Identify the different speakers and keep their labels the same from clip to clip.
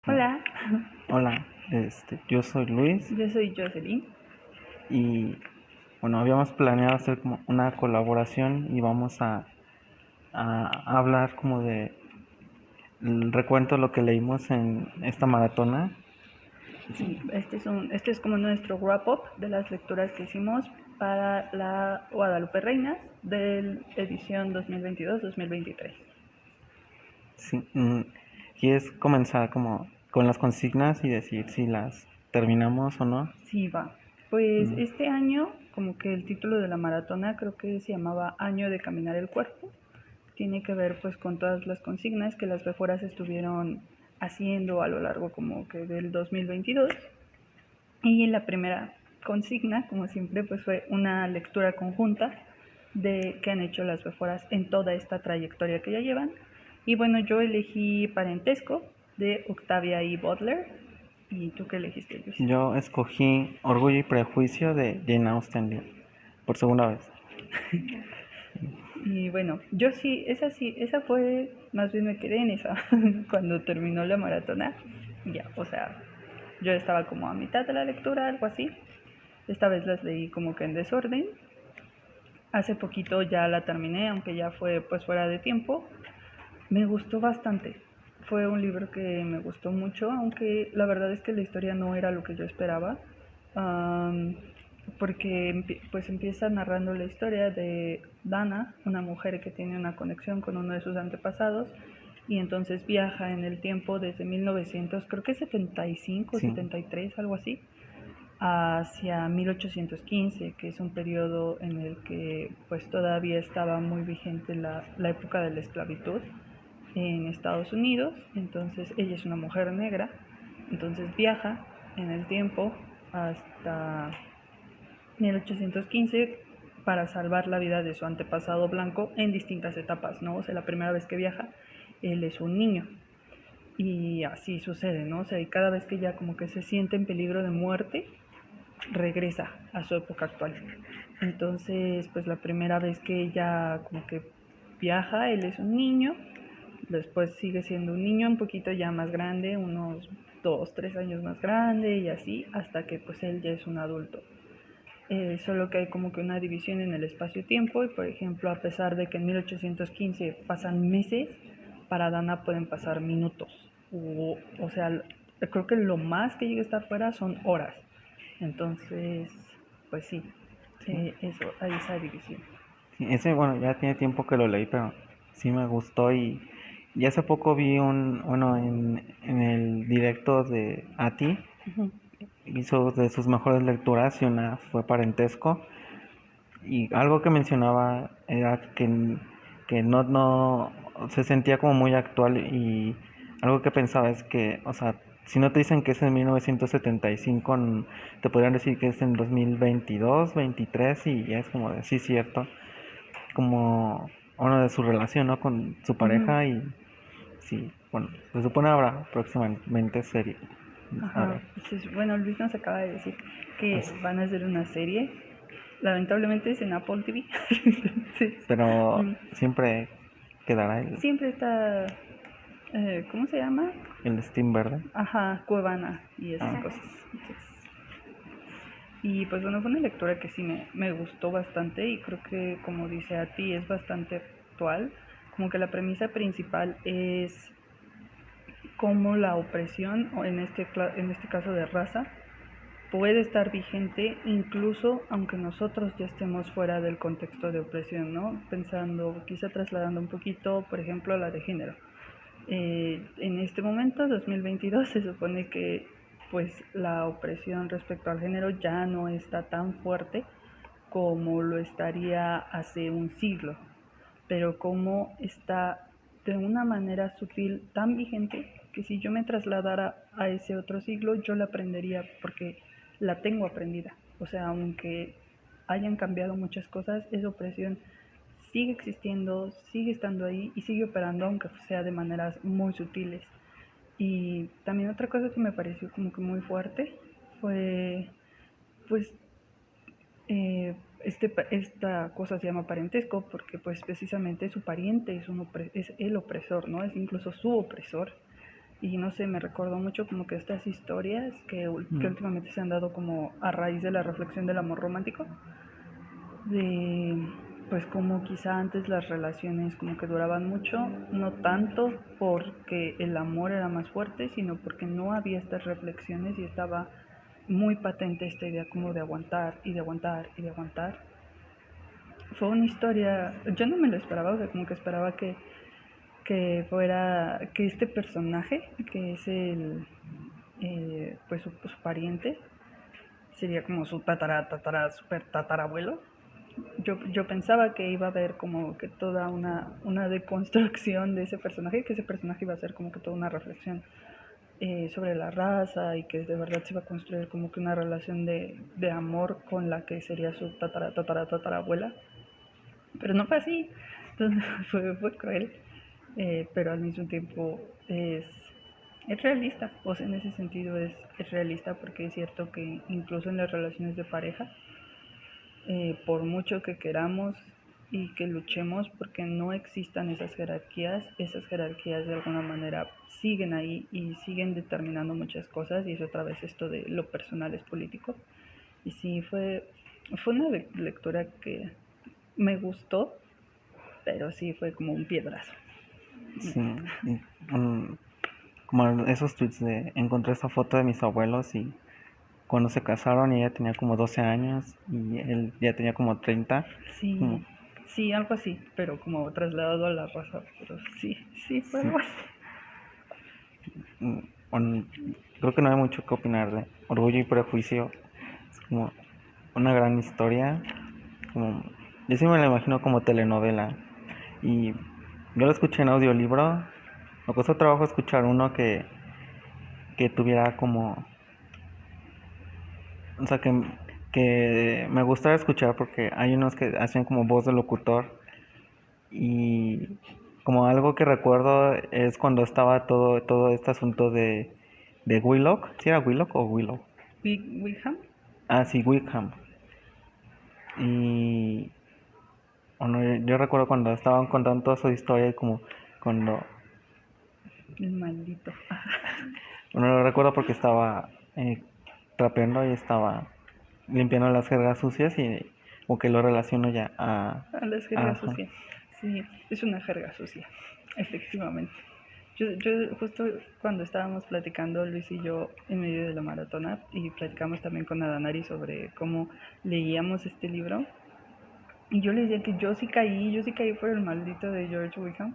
Speaker 1: Hola,
Speaker 2: Hola, yo soy Luis
Speaker 1: yo soy Jocelyn.
Speaker 2: y bueno, habíamos planeado hacer como una colaboración y vamos a hablar como de el recuento de lo que leímos en esta maratona.
Speaker 1: Sí, este es como nuestro wrap-up de las lecturas que hicimos para la Guadalupe Reinas de edición 2022-2023.
Speaker 2: Sí, ¿quieres comenzar como con las consignas y decir si las terminamos o no?
Speaker 1: Sí, va. Pues
Speaker 2: Mm,
Speaker 1: este año, como que el título de la maratona creo que se llamaba Año de Caminar el Cuerpo. Tiene que ver pues con todas las consignas que las Beforas estuvieron haciendo a lo largo como que del 2022. Y la primera consigna, como siempre, pues fue una lectura conjunta de qué han hecho las Beforas en toda esta trayectoria que ya llevan. Y bueno, yo elegí Parentesco de Octavia E. Butler. ¿Y tú qué elegiste, Luis?
Speaker 2: Yo escogí Orgullo y Prejuicio de Jane Austen por segunda vez.
Speaker 1: Y bueno, yo sí, esa fue, más bien me quedé en esa cuando terminó la maratona. Ya, o sea, yo estaba como a mitad de la lectura, algo así. Esta vez las leí como que en desorden. Hace poquito ya la terminé, aunque ya fue pues fuera de tiempo. Me gustó bastante. Fue un libro que me gustó mucho, aunque la verdad es que la historia no era lo que yo esperaba. Um, porque pues empieza narrando la historia de Dana, una mujer que tiene una conexión con uno de sus antepasados y entonces viaja en el tiempo desde 1900, creo que 75 o
Speaker 2: Sí,
Speaker 1: 73, algo así, hacia 1815, que es un periodo en el que pues todavía estaba muy vigente la época de la esclavitud en Estados Unidos. Entonces ella es una mujer negra, entonces viaja en el tiempo hasta 1815 para salvar la vida de su antepasado blanco en distintas etapas, ¿no? O sea, la primera vez que viaja, él es un niño. Y así sucede, ¿no? O sea, y cada vez que ella como que se siente en peligro de muerte, regresa a su época actual. Entonces, pues la primera vez que ella como que viaja, él es un niño, después sigue siendo un niño un poquito ya más grande, unos 2, 3 años más grande y así, hasta que pues él ya es un adulto. Solo que hay como que una división en el espacio-tiempo y por ejemplo, a pesar de que en 1815 pasan meses, para Dana pueden pasar minutos. O sea, creo que lo más que llega a estar fuera son horas. Entonces, pues sí,
Speaker 2: sí.
Speaker 1: eso, hay esa división.
Speaker 2: Sí, ese, bueno, ya tiene tiempo que lo leí, pero sí me gustó y hace poco vi bueno, en el directo de Ati,
Speaker 1: Ujú.
Speaker 2: hizo de sus mejores lecturas y una fue Parentesco y algo que mencionaba era que no se sentía como muy actual y algo que pensaba es que, o sea, si no te dicen que es en 1975, te podrían decir que es en 2022, 23 y ya es como de sí, cierto como uno de su relación, ¿no? Con su
Speaker 1: Ujú.
Speaker 2: pareja y sí, bueno, se supone habrá próximamente serie. A
Speaker 1: Ajá,
Speaker 2: ver,
Speaker 1: pues bueno, Luis nos acaba de decir que
Speaker 2: así.
Speaker 1: van a hacer una serie. Lamentablemente es en Apple TV. Entonces,
Speaker 2: Pero
Speaker 1: mm,
Speaker 2: siempre quedará
Speaker 1: siempre está, ¿cómo se llama?
Speaker 2: el Steam verde.
Speaker 1: Ajá, Cuevana y esas
Speaker 2: Ah,
Speaker 1: cosas. Entonces, y pues bueno, fue una lectura que sí me gustó bastante y creo que como dice a ti es bastante actual. Como que la premisa principal es cómo la opresión, o en este caso de raza, puede estar vigente incluso aunque nosotros ya estemos fuera del contexto de opresión, ¿no? Pensando, quizá trasladando un poquito, por ejemplo, a la de género. En este momento, 2022, se supone que pues la opresión respecto al género ya no está tan fuerte como lo estaría hace un siglo, pero como está de una manera sutil tan vigente que si yo me trasladara a ese otro siglo, yo la aprendería porque la tengo aprendida. O sea, aunque hayan cambiado muchas cosas, esa opresión sigue existiendo, sigue estando ahí y sigue operando, aunque sea de maneras muy sutiles. Y también otra cosa que me pareció como que muy fuerte fue, pues, esta cosa se llama parentesco porque pues precisamente su pariente es el opresor, ¿no? Es incluso su opresor. y no sé, me recordó mucho como que estas historias que últimamente se han dado como a raíz de la reflexión del amor romántico, de pues como quizá antes las relaciones como que duraban mucho, no tanto porque el amor era más fuerte, sino porque no había estas reflexiones y estaba muy patente esta idea como de aguantar y de aguantar y de aguantar. Fue una historia, yo no me lo esperaba, o sea, como que esperaba que que este personaje, que es pues su pariente, sería como su super tatarabuelo. Yo pensaba que iba a haber como que toda una deconstrucción de ese personaje, que ese personaje iba a ser como que toda una reflexión sobre la raza y que de verdad se iba a construir como que una relación de amor con la que sería su tatarabuela. Pero no fue así, entonces fue cruel, pero al mismo tiempo es realista, o sea, en ese sentido es realista porque es cierto que incluso en las relaciones de pareja, por mucho que queramos y que luchemos porque no existan esas jerarquías de alguna manera siguen ahí y siguen determinando muchas cosas y es otra vez esto de lo personal es político. Y sí, fue una lectura que me gustó, pero sí fue como un piedrazo.
Speaker 2: Sí, como esos tweets de encontré esta foto de mis abuelos y cuando se casaron ella tenía como 12 años y él ya tenía como 30.
Speaker 1: Sí,
Speaker 2: Como,
Speaker 1: sí, algo así, pero como trasladado a la raza, pero sí, sí, fue
Speaker 2: sí,
Speaker 1: algo así.
Speaker 2: mm, bueno, creo que no hay mucho que opinar de Orgullo y Prejuicio. Es como una gran historia. Como, yo sí me la imagino como telenovela. Y yo lo escuché en audiolibro. Me costó trabajo escuchar uno que tuviera como... O sea, que me gustara escuchar porque hay unos que hacen como voz de locutor. Y como algo que recuerdo es cuando estaba todo este asunto de Willock. ¿Sí era Willock o Willow?
Speaker 1: Wickham,
Speaker 2: Ah, sí, Wickham. Y bueno, yo recuerdo cuando estaban contando toda su historia y como cuando...
Speaker 1: el maldito.
Speaker 2: Bueno, lo recuerdo porque estaba trapeando y estaba limpiando las jergas sucias y como que lo relaciono ya
Speaker 1: A las jergas
Speaker 2: ajá.
Speaker 1: sucias. Sí, es una jerga sucia, efectivamente. Yo justo cuando estábamos platicando, Luis y yo, en medio de la maratona, y platicamos también con Adanari sobre cómo leíamos este libro, y yo le decía que yo sí caí por el maldito de George Wickham,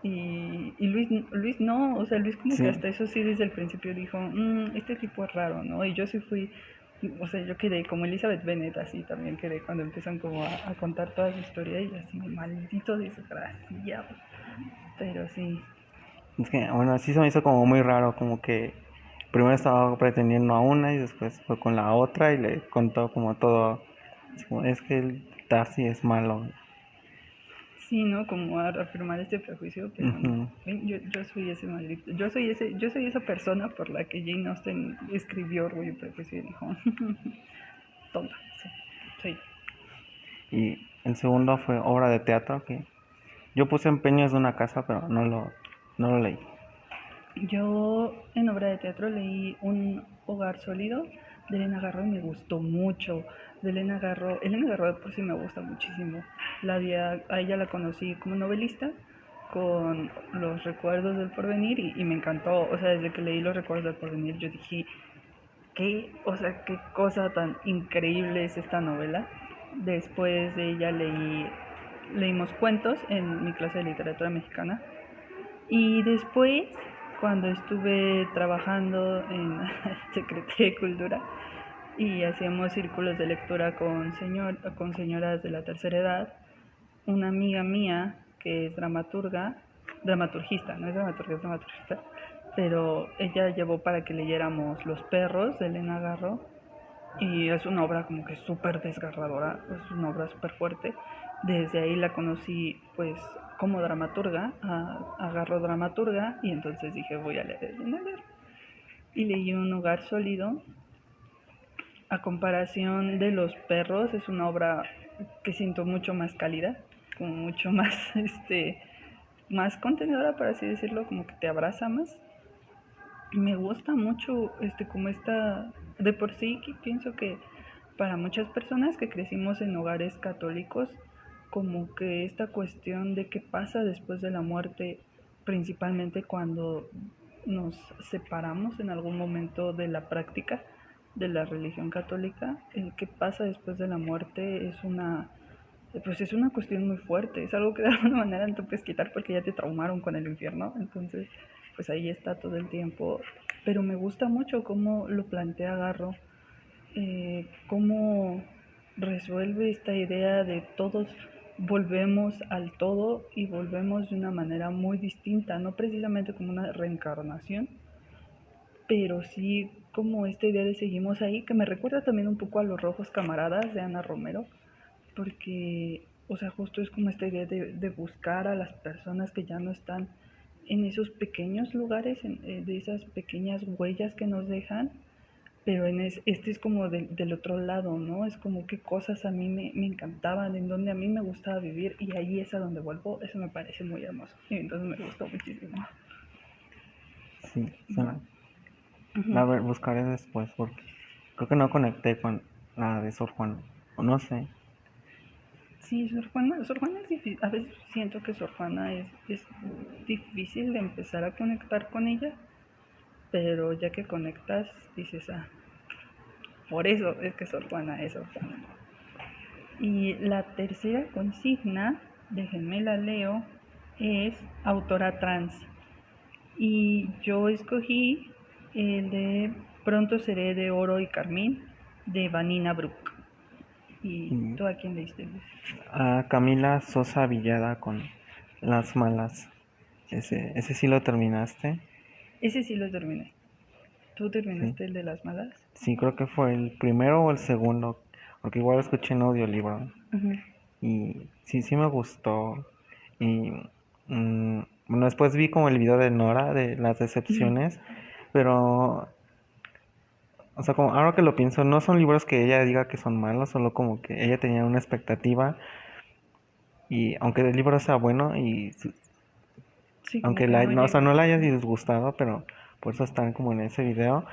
Speaker 1: y Luis no, o sea, Luis como que
Speaker 2: Sí,
Speaker 1: hasta eso sí desde el principio dijo, este tipo es raro, ¿no? Y yo sí fui, o sea, yo quedé como Elizabeth Bennet, así también quedé cuando empiezan como a contar toda su historia y así, maldito desgraciado. Pero sí,
Speaker 2: es que bueno, así se me hizo como muy raro, como que primero estaba pretendiendo a una y después fue con la otra y le contó como todo, así como, es que el Darcy es malo.
Speaker 1: sí, ¿no? Como a afirmar este prejuicio, pero no.
Speaker 2: Ujú.
Speaker 1: Ven, yo soy ese maldito, yo soy esa persona por la que Jane Austen escribió Orgullo y Prejuicio y dijo, tonta, sí, soy.
Speaker 2: Y el segundo fue obra de teatro que yo puse empeños de una casa, pero no lo leí.
Speaker 1: Yo en obra de teatro leí Un hogar sólido de Elena Garro y me gustó mucho. De Elena Garro de por sí me gusta muchísimo. A ella la conocí como novelista con Los recuerdos del porvenir y me encantó. O sea, desde que leí Los recuerdos del porvenir yo dije, o sea, qué cosa tan increíble es esta novela. Después de ella leímos cuentos en mi clase de literatura mexicana y después, cuando estuve trabajando en Secretaría de Cultura y hacíamos círculos de lectura con señoras de la tercera edad, una amiga mía que es dramaturgista, no es dramaturga, es dramaturgista, pero ella llevó para que leyéramos Los perros de Elena Garro y es una obra como que súper desgarradora, es una obra súper fuerte. Desde ahí la conocí pues como dramaturga, agarró dramaturga y entonces dije voy a leer Elena Garro. Y leí Un hogar sólido. A comparación de Los perros, es una obra que siento mucho más cálida, como mucho más, más contenedora, por así decirlo, como que te abraza más. Me gusta mucho, como esta, de por sí que pienso que para muchas personas que crecimos en hogares católicos, como que esta cuestión de qué pasa después de la muerte, principalmente cuando nos separamos en algún momento de la práctica de la religión católica, el qué pasa después de la muerte es pues es una cuestión muy fuerte, es algo que de alguna manera no te puedes quitar porque ya te traumaron con el infierno, entonces pues ahí está todo el tiempo, pero me gusta mucho cómo lo plantea Garro, cómo resuelve esta idea de todos volvemos al todo y volvemos de una manera muy distinta, no precisamente como una reencarnación, pero sí como esta idea de seguimos ahí, que me recuerda también un poco a Los Rojos Camaradas de Ana Romero, porque, o sea, justo es como esta idea de buscar a las personas que ya no están en esos pequeños lugares, de esas pequeñas huellas que nos dejan, pero este es como del otro lado, ¿no? Es como qué cosas a mí me encantaban, en donde a mí me gustaba vivir y ahí es a donde vuelvo, eso me parece muy hermoso y entonces me gustó muchísimo.
Speaker 2: Sí,
Speaker 1: Va.
Speaker 2: a
Speaker 1: Ujú.
Speaker 2: ver, buscaré después porque creo que no conecté con la de Sor Juana. O no sé.
Speaker 1: Sí, Sor Juana es difícil, a veces siento que Sor Juana es difícil de empezar a conectar con ella, pero ya que conectas dices, ah, por eso es que Sor Juana es Sor Juana. Y la tercera consigna, déjenme la leo, es autora trans. Y yo escogí el de Pronto seré de oro y carmín de Vanina Brooke. ¿Y
Speaker 2: Y
Speaker 1: tú a quién leíste?
Speaker 2: a Camila Sosa Villada con Las Malas. Ese sí lo terminaste.
Speaker 1: Ese sí lo terminé. ¿Tú
Speaker 2: Sí.
Speaker 1: terminaste el de las malas?
Speaker 2: Sí, creo que fue el primero o el segundo. Porque igual lo escuché en audiolibro.
Speaker 1: Ujú.
Speaker 2: Y sí, sí me gustó. Y bueno, después vi como el video de Nora de las
Speaker 1: Ujú.
Speaker 2: decepciones. Pero, o sea, como ahora que lo pienso, no son libros que ella diga que son malos, solo como que ella tenía una expectativa. Y aunque el libro sea bueno,
Speaker 1: Sí, como
Speaker 2: aunque
Speaker 1: que no
Speaker 2: no, o sea, no
Speaker 1: llegó.
Speaker 2: le haya disgustado, pero por eso están como en ese video.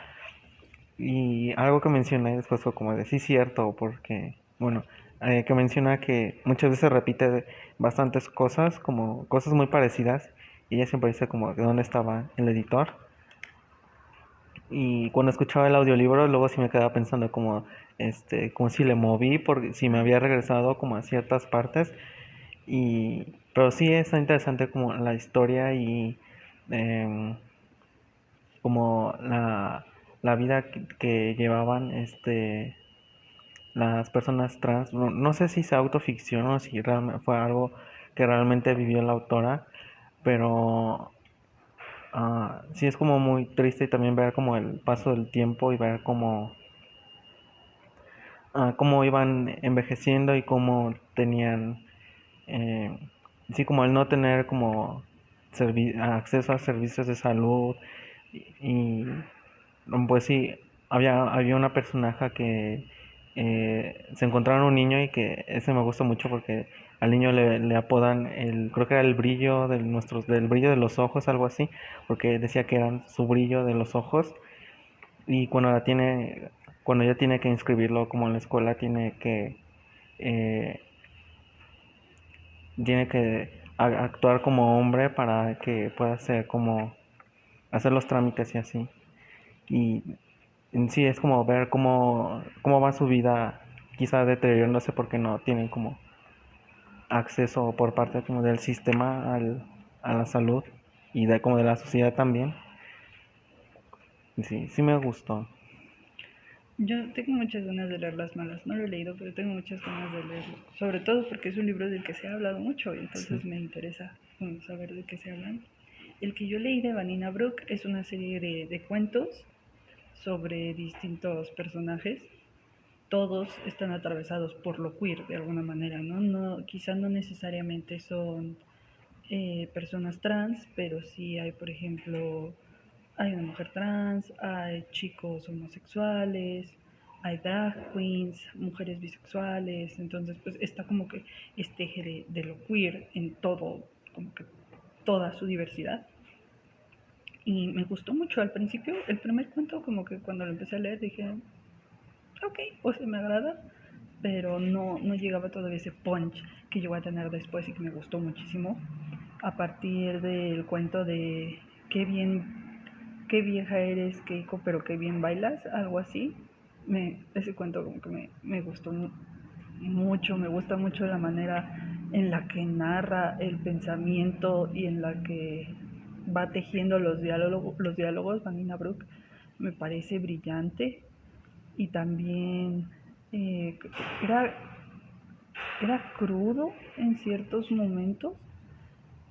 Speaker 2: Y algo que mencioné después fue como de sí, cierto, porque, bueno, que menciona que muchas veces repite bastantes cosas, como cosas muy parecidas, y ella siempre dice como de dónde estaba el editor. Y cuando escuchaba el audiolibro, luego sí me quedaba pensando como, como si le moví, porque si me había regresado como a ciertas partes. Pero sí está interesante como la historia y em, como la vida que llevaban las personas trans. No, no sé si se autoficcionó o si realmente fue algo que realmente vivió la autora, pero sí es como muy triste también ver como el paso del tiempo y ver cómo iban envejeciendo y cómo tenían, eh, sí, como el no tener como acceso a servicios de salud y pues sí, había una personaje que se encontraron un niño y que ese me gusta mucho porque al niño le apodan creo que era el brillo del brillo de los ojos, algo así, porque decía que eran su brillo de los ojos y cuando ella tiene que inscribirlo como en la escuela eh, tiene que actuar como hombre para que pueda hacer los trámites y así. Y en sí es como ver cómo va su vida quizá deteriorándose porque no tienen como acceso por parte como del sistema a la salud y como de la sociedad también. Y sí, sí me gustó.
Speaker 1: Yo tengo muchas ganas de leer Las Malas. No lo he leído, pero tengo muchas ganas de leerlo. Sobre todo porque es un libro del que se ha hablado mucho y
Speaker 2: Sí.
Speaker 1: entonces me interesa saber de qué se hablan. El que yo leí de Vanina Brooke es una serie de cuentos sobre distintos personajes. Todos están atravesados por lo queer de alguna manera, ¿no? Quizá no necesariamente son personas trans, pero sí hay, por ejemplo, hay una mujer trans, hay chicos homosexuales, hay drag queens, mujeres bisexuales, entonces pues está como que este eje de lo queer en todo, como que toda su diversidad. Y me gustó mucho al principio, el primer cuento como que cuando lo empecé a leer dije, ok, o sea, me agrada, pero no llegaba todavía ese punch que yo voy a tener después y que me gustó muchísimo. A partir del cuento de qué bien, qué vieja eres, Keiko, pero qué bien bailas, algo así. Ese cuento como que me gustó mucho, me gusta mucho la manera en la que narra el pensamiento y en la que va tejiendo los diálogos Vanina Brooke, me parece brillante. Y también eh, era, era crudo en ciertos momentos,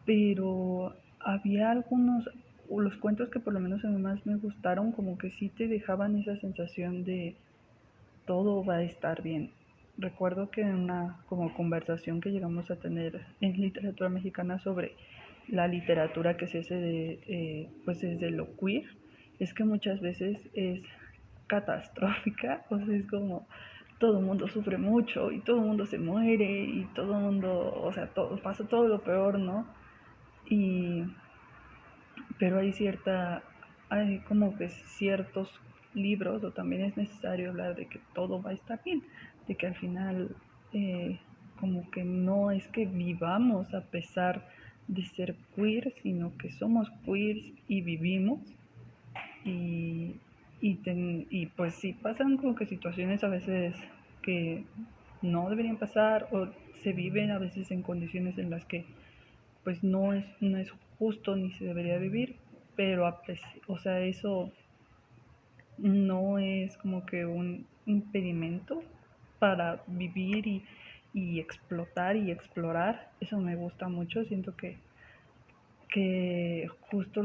Speaker 1: pero había algunos, o los cuentos que por lo menos a mí más me gustaron, como que sí te dejaban esa sensación de todo va a estar bien. Recuerdo que en una como conversación que llegamos a tener en literatura mexicana sobre la literatura que se hace pues desde lo queer, es que muchas veces es catastrófica, o sea, es como todo el mundo sufre mucho y todo el mundo se muere y todo el mundo, o sea, pasa todo lo peor, ¿no? Y, pero hay como que ciertos libros, o también es necesario hablar de que todo va a estar bien, de que al final como que no es que vivamos a pesar de ser queer, sino que somos queers y vivimos y, y pues sí pasan como que situaciones a veces que no deberían pasar o se viven a veces en condiciones en las que pues no es justo ni se debería vivir, pero o sea, eso no es como que un impedimento para vivir y explotar y explorar. Eso me gusta mucho, siento que justo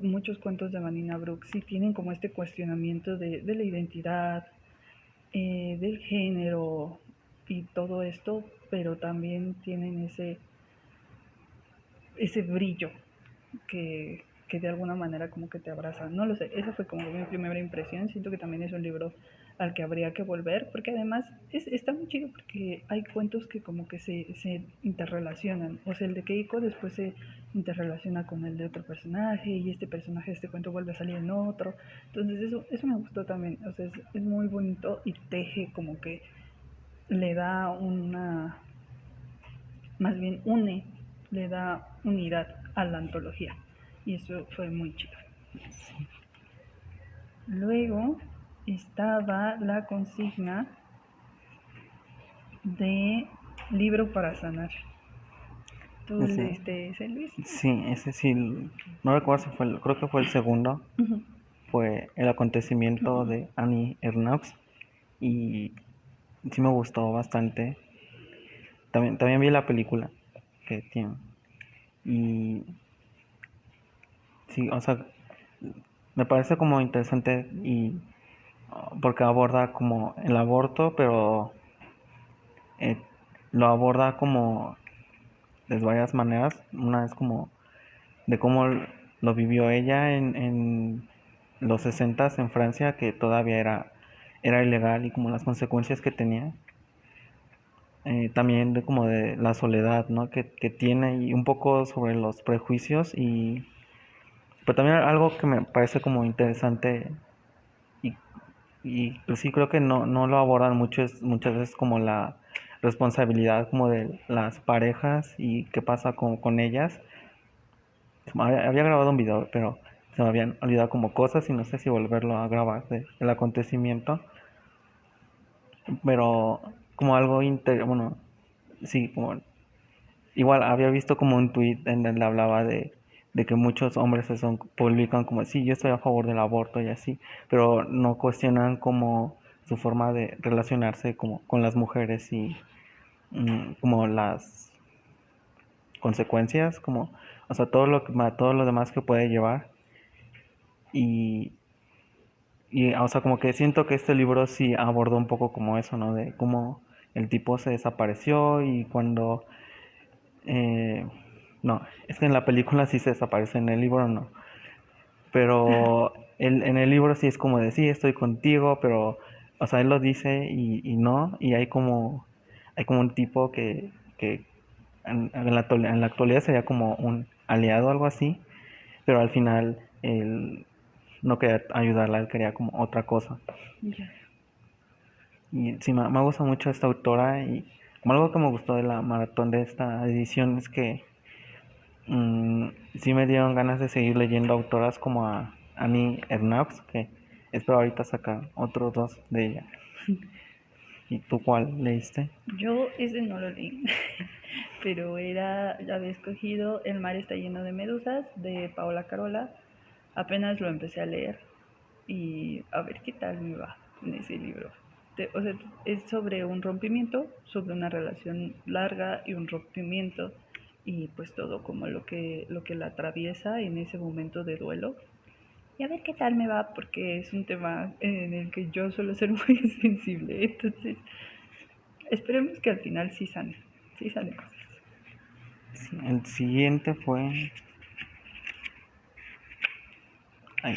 Speaker 1: muchos cuentos de Vanina Brooks sí tienen como este cuestionamiento de la identidad, del género y todo esto, pero también tienen ese brillo que de alguna manera como que te abraza. No lo sé, esa fue como mi primera impresión. Siento que también es un libro al que habría que volver, porque además está muy chido porque hay cuentos que como que se interrelacionan. O sea, el de Keiko después se interrelaciona con el de otro personaje y este personaje de este cuento vuelve a salir en otro. Entonces eso me gustó también. O sea, es muy bonito y teje como que le da más bien le da unidad a la antología. Y eso fue muy chido. Luego estaba la consigna de libro para sanar. ¿Tú
Speaker 2: Ese,
Speaker 1: leíste ese, Luis?
Speaker 2: sí, ese sí, no recuerdo si fue, creo que fue el segundo, fue El acontecimiento de Annie Ernaux y sí me gustó bastante. También vi la película que tiene y sí, o sea, me parece como interesante y porque aborda como el aborto, pero eh, lo aborda como de varias maneras. Una es como de cómo lo vivió ella en los 60 en Francia, que todavía era ilegal y como las consecuencias que tenía. También de como de la soledad, ¿no? que tiene y un poco sobre los prejuicios pero también algo que me parece como interesante y, y sí creo que no lo abordan mucho es muchas veces como la responsabilidad como de las parejas y qué pasa con ellas. Había grabado un video, pero se me habían olvidado como cosas y no sé si volverlo a grabar del acontecimiento. Pero como algo bueno, sí, como igual había visto como un tweet en donde hablaba de que muchos hombres publican como, sí, yo estoy a favor del aborto y así, pero no cuestionan como su forma de relacionarse como con las mujeres y como las consecuencias, como, o sea, todo lo demás que puede llevar. Y, o sea, como que siento que este libro sí abordó un poco como eso, ¿no? De cómo el tipo se desapareció y cuando... eh, no, es que en la película sí se desaparece, en el libro no. Pero en el libro sí es como de, sí, estoy contigo, pero, o sea, él lo dice y no, y hay como un tipo que en la actualidad sería como un aliado o algo así, pero al final él no quería ayudarla, él quería como otra cosa.
Speaker 1: Ya.
Speaker 2: Y sí, me gusta mucho esta autora y como algo que me gustó de la maratón de esta edición es que mm, sí me dieron ganas de seguir leyendo autoras como a Annie Ernaux, que espero ahorita sacar otros dos de ella. ¿Y tú cuál leíste?
Speaker 1: Yo ese no lo leí, pero había escogido El mar está lleno de medusas de Paola Carola. Apenas lo empecé a leer y a ver qué tal me va en ese libro. O sea, es sobre un rompimiento, sobre una relación larga y un rompimiento y pues todo como lo que la atraviesa en ese momento de duelo. Y a ver qué tal me va porque es un tema en el que yo suelo ser muy sensible. Entonces, esperemos que al final sí sane cosas.
Speaker 2: Sí, el siguiente fue ay,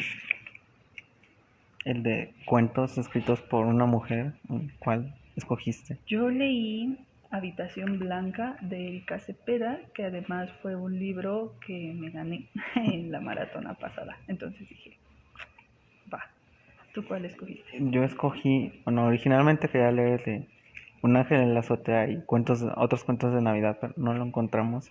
Speaker 2: el de cuentos escritos por una mujer. ¿Cuál escogiste?
Speaker 1: Yo leí Habitación Blanca de Erika Cepeda, que además fue un libro que me gané en la maratona pasada. Entonces dije, va, ¿tú cuál escogiste?
Speaker 2: Yo escogí, bueno, originalmente quería leer de Un ángel en la azotea y otros cuentos de Navidad, pero no lo encontramos.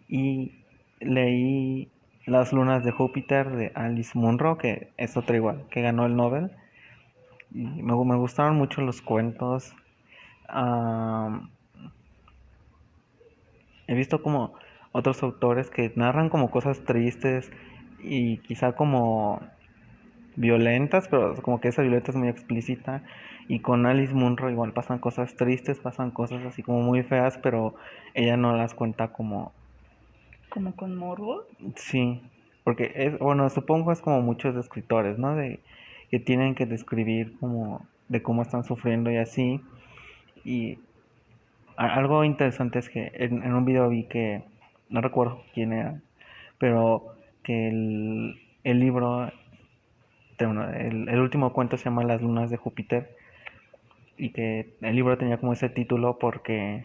Speaker 2: Y leí Las lunas de Júpiter de Alice Munro, que es otra igual, que ganó el Nobel. Y me gustaron mucho los cuentos. Am, He visto como otros autores que narran como cosas tristes y quizá como violentas, pero como que esa violenta es muy explícita. Y con Alice Munro igual pasan cosas tristes, pasan cosas así como muy feas, pero ella no las cuenta como
Speaker 1: ¿Como con morbo?
Speaker 2: sí, porque es, bueno, supongo es como muchos escritores, ¿no? De que tienen que describir como de cómo están sufriendo y así. Y algo interesante es que en un video vi que, no recuerdo quién era, pero que el libro, bueno, el último cuento se llama Las lunas de Júpiter y que el libro tenía como ese título porque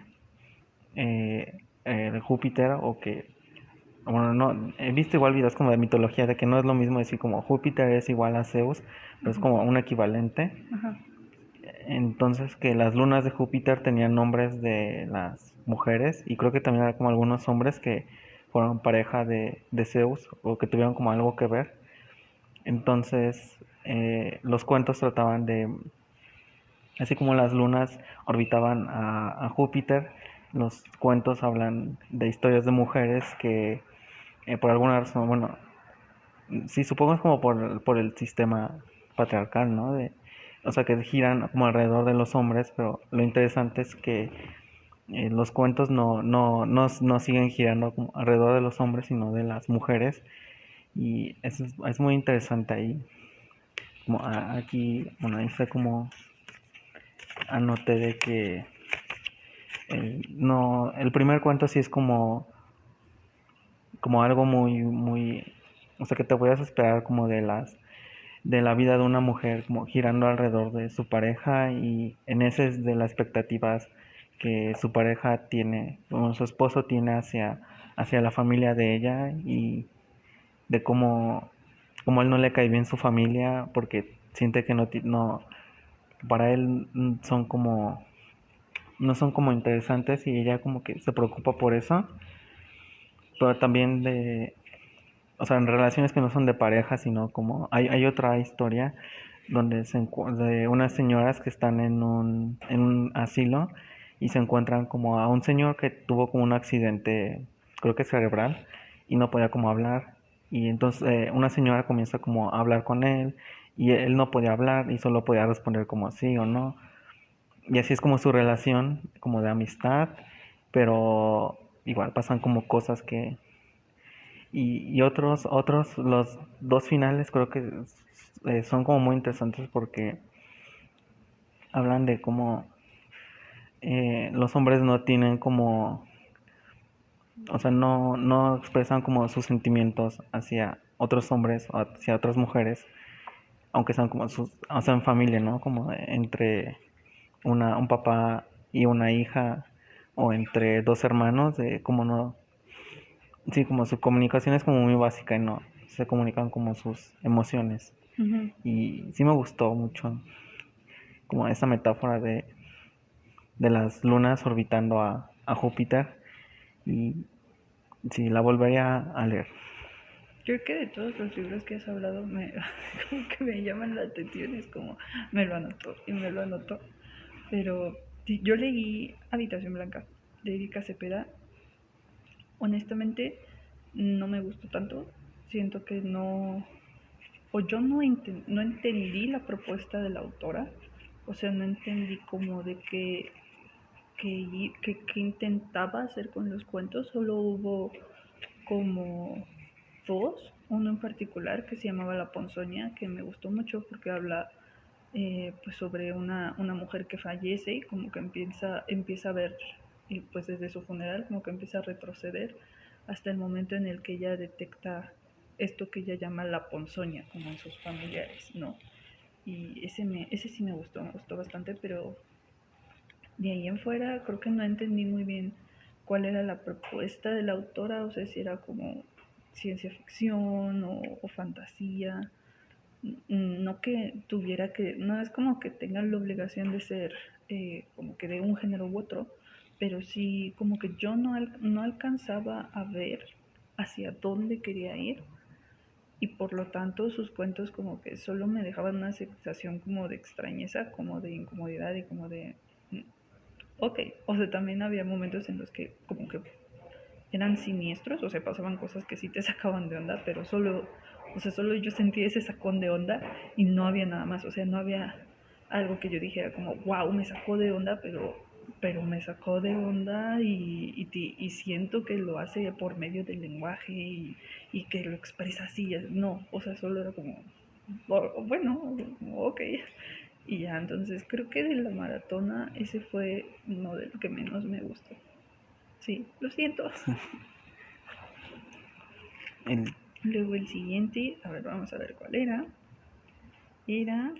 Speaker 2: Júpiter o que bueno, no, he visto igual videos como de mitología de que no es lo mismo decir como Júpiter es igual a Zeus, pero es
Speaker 1: Ujú.
Speaker 2: como un equivalente.
Speaker 1: Ajá.
Speaker 2: Entonces que las lunas de Júpiter tenían nombres de las mujeres y creo que también era como algunos hombres que fueron pareja de Zeus o que tuvieron como algo que ver. Entonces los cuentos trataban de, así como las lunas orbitaban a Júpiter, los cuentos hablan de historias de mujeres que por alguna razón, bueno, sí, supongo es como por el sistema patriarcal, ¿no? O sea, que giran como alrededor de los hombres, pero lo interesante es que los cuentos no siguen girando como alrededor de los hombres, sino de las mujeres. Y eso es muy interesante ahí. Como aquí, bueno, ahí fue como anoté de que no, el primer cuento sí es como algo muy, o sea, que te puedas esperar como de la vida de una mujer como girando alrededor de su pareja y en ese es de las expectativas que su pareja tiene, o su esposo tiene hacia la familia de ella y de cómo él no le cae bien su familia porque siente que no para él no son como interesantes y ella como que se preocupa por eso, pero también o sea, en relaciones que no son de pareja, sino como hay otra historia donde de unas señoras que están en un asilo y se encuentran como a un señor que tuvo como un accidente, creo que cerebral, y no podía como hablar. Y entonces una señora comienza como a hablar con él y él no podía hablar y solo podía responder como sí o no. Y así es como su relación, como de amistad, pero igual pasan como cosas que y otros, los dos finales creo que son como muy interesantes porque hablan de cómo los hombres no tienen como, o sea, no expresan como sus sentimientos hacia otros hombres o hacia otras mujeres, aunque sean como o sea, en familia, ¿no? Como entre un papá y una hija o entre dos hermanos, de cómo no, sí, como su comunicación es como muy básica y se comunican como sus emociones.
Speaker 1: Ujú.
Speaker 2: Y sí me gustó mucho como esa metáfora de las lunas orbitando a Júpiter. Y sí, la volvería a leer.
Speaker 1: Creo que de todos los libros que has hablado, como que me llaman la atención, es como, me lo anotó y me lo anotó. Pero sí, yo leí Habitación Blanca de Erika Cepeda. Honestamente, no me gustó tanto. Siento que no, o yo no entendí la propuesta de la autora. O sea, no entendí como de que intentaba hacer con los cuentos. Solo hubo como dos, uno en particular que se llamaba La Ponzoña, que me gustó mucho porque habla pues sobre una mujer que fallece y como que empieza a ver pues desde su funeral como que empieza a retroceder hasta el momento en el que ella detecta esto que ella llama la ponzoña como en sus familiares, ¿no? Y ese sí me gustó bastante, pero de ahí en fuera creo que no entendí muy bien cuál era la propuesta de la autora, o sea, si era como ciencia ficción o fantasía. No que tuviera que, no es como que tengan la obligación de ser como que de un género u otro, pero sí como que yo no alcanzaba a ver hacia dónde quería ir y por lo tanto sus cuentos como que solo me dejaban una sensación como de extrañeza, como de incomodidad y como de ok, o sea, también había momentos en los que como que eran siniestros, o sea, pasaban cosas que sí te sacaban de onda, pero solo, o sea, solo yo sentía ese sacón de onda y no había nada más, o sea, no había algo que yo dijera como, wow, me sacó de onda, pero me sacó de onda y siento que lo hace por medio del lenguaje y que lo expresa así, no, o sea, solo era como, bueno, ok. Y ya, entonces creo que de la maratona ese fue uno de los que menos me gustó. Sí, lo siento.
Speaker 2: El,
Speaker 1: Luego el siguiente, a ver, vamos a ver cuál era. Era